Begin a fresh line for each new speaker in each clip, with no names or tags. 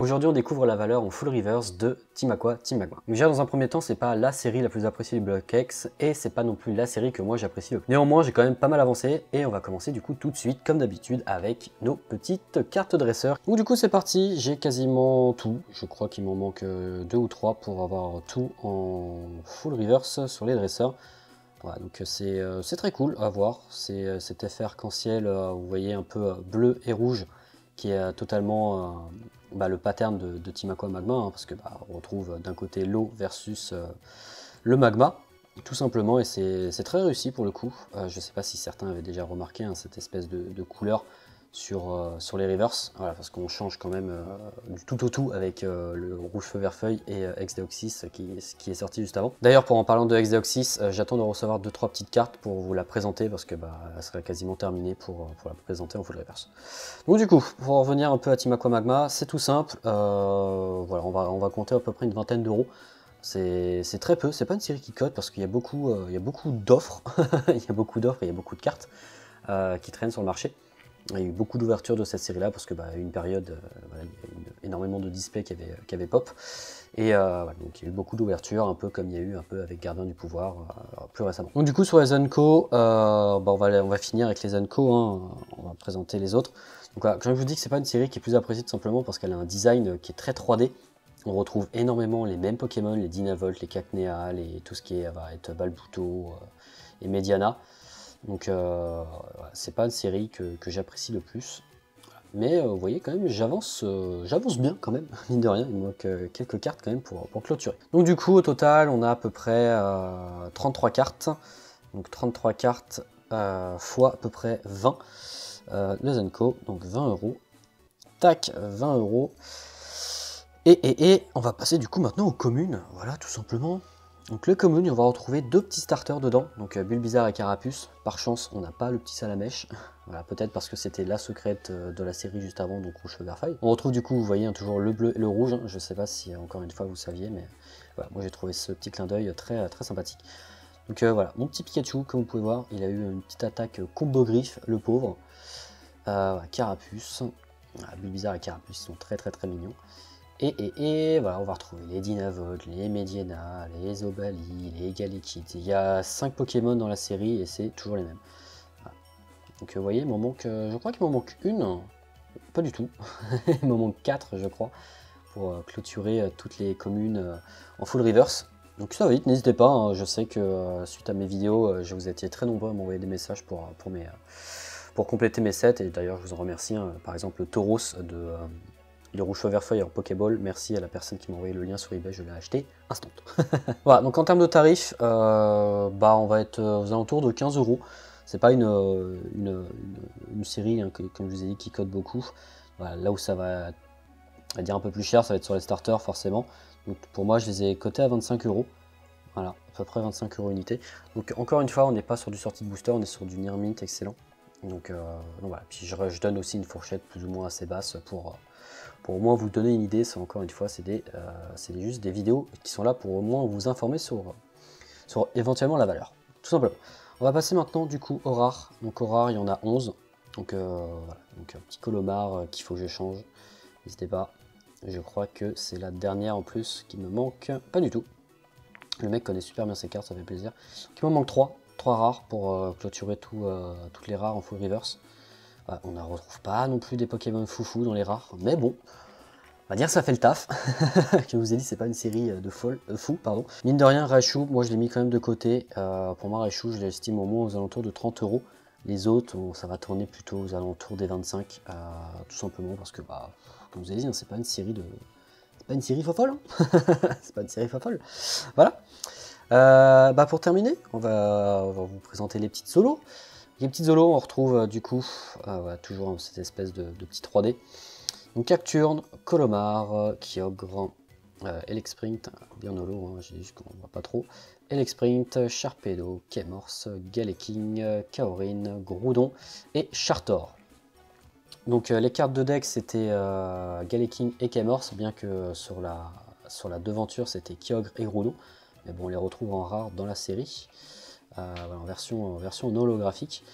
Aujourd'hui, on découvre la valeur en full reverse de Team Aqua, Team Magma. Donc déjà, dans un premier temps, c'est pas la série la plus appréciée du bloc X et c'est pas non plus la série que moi j'apprécie le plus. Néanmoins, j'ai quand même pas mal avancé et on va commencer du coup tout de suite, comme d'habitude, avec nos petites cartes dresseurs. Donc du coup, c'est parti, j'ai quasiment tout. Je crois qu'il m'en manque 2 ou 3 pour avoir tout en full reverse sur les dresseurs. Voilà, donc c'est très cool à voir. C'est cet effet arc-en-ciel, vous voyez, un peu bleu et rouge, qui est totalement le pattern de Team Aqua Magma, hein, parce que on retrouve d'un côté l'eau versus le magma, tout simplement, et c'est très réussi pour le coup. Je ne sais pas si certains avaient déjà remarqué hein, cette espèce de couleur sur les reverse, voilà, parce qu'on change quand même du tout au tout avec le rouge feu vert feuille et Exdeoxys qui est sorti juste avant. D'ailleurs, pour en parlant de Exdeoxys, j'attends de recevoir 2-3 petites cartes pour vous la présenter parce que elle sera quasiment terminée pour la présenter en full reverse. Donc du coup, pour revenir un peu à Team Aqua Magma, c'est tout simple. Voilà, on va compter à peu près une vingtaine d'euros. C'est très peu, c'est pas une série qui cote parce qu'il y a beaucoup d'offres, il y a beaucoup d'offres et il y a beaucoup de cartes qui traînent sur le marché. Il y a eu beaucoup d'ouverture de cette série-là parce que y a eu une période, voilà, il y a eu énormément de displays qui avaient pop. Et voilà, donc il y a eu beaucoup d'ouverture, un peu comme il y a eu un peu avec Gardien du Pouvoir plus récemment. Donc du coup sur les Unco, on va finir avec les Unco, hein, on va présenter les autres. Donc voilà, comme je vous dis que c'est pas une série qui est plus appréciée tout simplement parce qu'elle a un design qui est très 3D. On retrouve énormément les mêmes Pokémon, les Dynavolt, les Cacnea, tout ce qui va être Balbuto et Mediana. Donc c'est pas une série que j'apprécie le plus. Mais vous voyez quand même, j'avance bien quand même, mine de rien, il me manque quelques cartes quand même pour clôturer. Donc du coup au total on a à peu près 33 cartes. Donc 33 cartes fois à peu près 20 le Zenko, donc 20 euros. Tac, 20 euros. Et on va passer du coup maintenant aux communes, voilà tout simplement. Donc les communes, on va retrouver deux petits starters dedans, donc Bulbizarre et Carapuce. Par chance, on n'a pas le petit Salamèche, voilà, peut-être parce que c'était la secrète de la série juste avant, donc rouge feu vert feuille. On retrouve du coup, vous voyez, hein, toujours le bleu et le rouge, je ne sais pas si encore une fois vous saviez, mais voilà, moi j'ai trouvé ce petit clin d'œil très sympathique. Donc voilà, mon petit Pikachu, comme vous pouvez voir, il a eu une petite attaque combo griffe, le pauvre. Voilà, Carapuce, voilà, Bulbizarre et Carapuce sont très mignons. Et voilà, on va retrouver les Dynavolt, les Mediana, les Obali, les Galekid. Il y a 5 Pokémon dans la série et c'est toujours les mêmes. Voilà. Donc vous voyez, il m'en manque, je crois qu'il m'en manque une. Pas du tout. Il m'en manque 4, je crois, pour clôturer toutes les communes en full reverse. Donc ça va vite, n'hésitez pas. Hein, je sais que suite à mes vidéos, je vous étiez très nombreux à m'envoyer des messages pour compléter mes sets. Et d'ailleurs, je vous en remercie. Hein, par exemple, le Tauros de rouge feu vert feuille en Pokéball, merci à la personne qui m'a envoyé le lien sur eBay, je l'ai acheté instant. Voilà, donc en termes de tarifs, on va être aux alentours de 15 euros. C'est pas une série, hein, comme je vous ai dit, qui cote beaucoup. Voilà, là où ça va dire un peu plus cher, ça va être sur les starters forcément. Donc pour moi, je les ai cotés à 25 euros. Voilà, à peu près 25 euros unité. Donc encore une fois, on n'est pas sur du sortie de booster, on est sur du near mint excellent. Donc voilà, puis je donne aussi une fourchette plus ou moins assez basse pour au moins vous donner une idée. Encore une fois, c'est juste des vidéos qui sont là pour au moins vous informer sur éventuellement la valeur, tout simplement. On va passer maintenant du coup au rare. Donc au rare, il y en a 11. Donc voilà, donc un petit Colomar qu'il faut que je change. N'hésitez pas. Je crois que c'est la dernière en plus qui me manque. Pas du tout. Le mec connaît super bien ses cartes, ça fait plaisir. Donc, il me manque 3 rares pour clôturer toutes les rares en full reverse. On ne retrouve pas non plus des Pokémon foufou dans les rares, mais bon, on va dire que ça fait le taf. Je vous ai dit, c'est pas une série de fou, pardon. Mine de rien, Raichu, moi je l'ai mis quand même de côté. Pour moi, Raichu, je l'estime au moins aux alentours de 30 euros. Les autres, ça va tourner plutôt aux alentours des 25, tout simplement parce que, comme je vous ai dit, hein, c'est pas une série de... C'est pas une série fofolle, hein. C'est pas une série fofolle. Voilà. Pour terminer, on va vous présenter les petites solos. Les petites solos, on retrouve du coup toujours cette espèce de petit 3D. Donc Cacturne, Colomar, Kyogre, Elexprint, bien holo, hein, j'ai dit qu'on ne voit pas trop. Elexprint, Sharpedo, Kemorse, Galeking, Kaorin, Groudon et Chartor. Donc les cartes de deck c'était Galeking et Kemorse, bien que sur la devanture c'était Kyogre et Groudon. Mais bon, on les retrouve en rare dans la série, en version non holographique.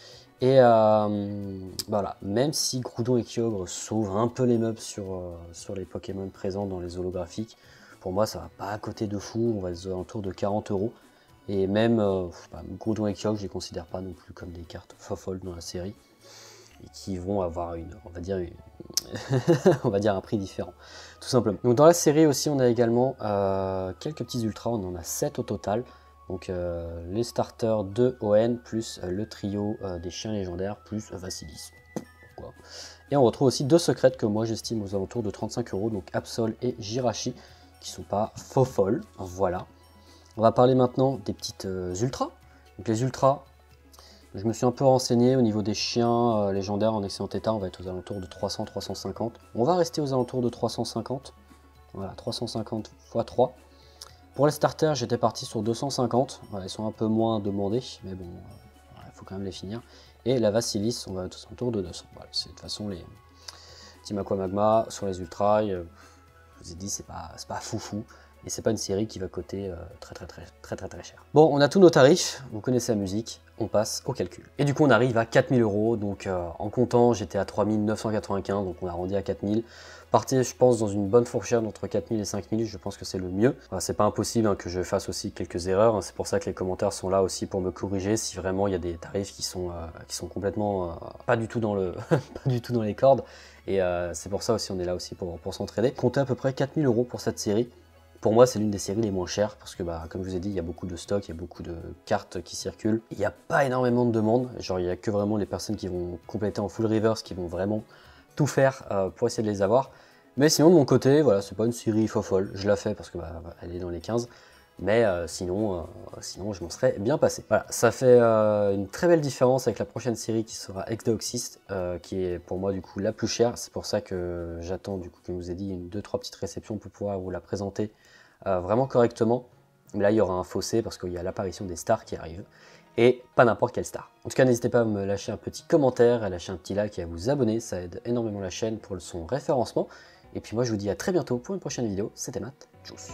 Et voilà, même si Groudon et Kyogre sauvent un peu les meubles sur les Pokémon présents dans les holographiques, pour moi ça va pas à côté de fou, on va être aux alentours de 40 €. Et même Groudon et Kyogre, je les considère pas non plus comme des cartes fofolles dans la série, et qui vont avoir on va dire on va dire un prix différent, tout simplement. Donc dans la série aussi, on a également quelques petits ultras, on en a 7 au total. Donc les starters de ON, plus le trio des chiens légendaires, plus Vassilis. Pourquoi. Et on retrouve aussi 2 secrètes que moi j'estime aux alentours de 35 €, donc Absol et Jirachi, qui sont pas faux folles, voilà. On va parler maintenant des petites ultras. Donc les ultras, je me suis un peu renseigné au niveau des chiens légendaires en excellent état, on va être aux alentours de 300-350. On va rester aux alentours de 350, voilà, 350 x 3. Pour les starters, j'étais parti sur 250, voilà, ils sont un peu moins demandés, mais bon, il faut quand même les finir. Et la Vassilis, on va être aux alentours de 200. Voilà, c'est de toute façon les Team Aqua Magma sur les ultras, je vous ai dit, c'est pas foufou. Et c'est pas une série qui va coûter très cher. Bon, on a tous nos tarifs, vous connaissez la musique, on passe au calcul. Et du coup, on arrive à 4000 €, donc en comptant, j'étais à 3995, donc on a arrondi à 4000. Partez, je pense, dans une bonne fourchette entre 4000 et 5000, je pense que c'est le mieux. Enfin, c'est pas impossible hein, que je fasse aussi quelques erreurs, hein, c'est pour ça que les commentaires sont là aussi pour me corriger si vraiment il y a des tarifs qui sont complètement pas du tout dans les cordes. Et c'est pour ça aussi, on est là aussi pour s'entraider. Comptez à peu près 4000 € pour cette série. Pour moi, c'est l'une des séries les moins chères parce que, comme je vous ai dit, il y a beaucoup de stocks, il y a beaucoup de cartes qui circulent. Il n'y a pas énormément de demandes, genre il n'y a que vraiment les personnes qui vont compléter en full reverse qui vont vraiment tout faire pour essayer de les avoir. Mais sinon, de mon côté, voilà, c'est pas une série fofolle. Je la fais parce que elle est dans les 15. Mais sinon, je m'en serais bien passé. Voilà, ça fait une très belle différence avec la prochaine série qui sera Exdeoxys, qui est pour moi du coup la plus chère. C'est pour ça que j'attends, du coup, comme je vous ai dit, 2-3 petites réceptions pour pouvoir vous la présenter vraiment correctement. Mais là, il y aura un fossé parce qu'il y a l'apparition des stars qui arrivent. Et pas n'importe quelle star. En tout cas, n'hésitez pas à me lâcher un petit commentaire, à lâcher un petit like et à vous abonner. Ça aide énormément la chaîne pour son référencement. Et puis moi, je vous dis à très bientôt pour une prochaine vidéo. C'était Matt. Tchuss.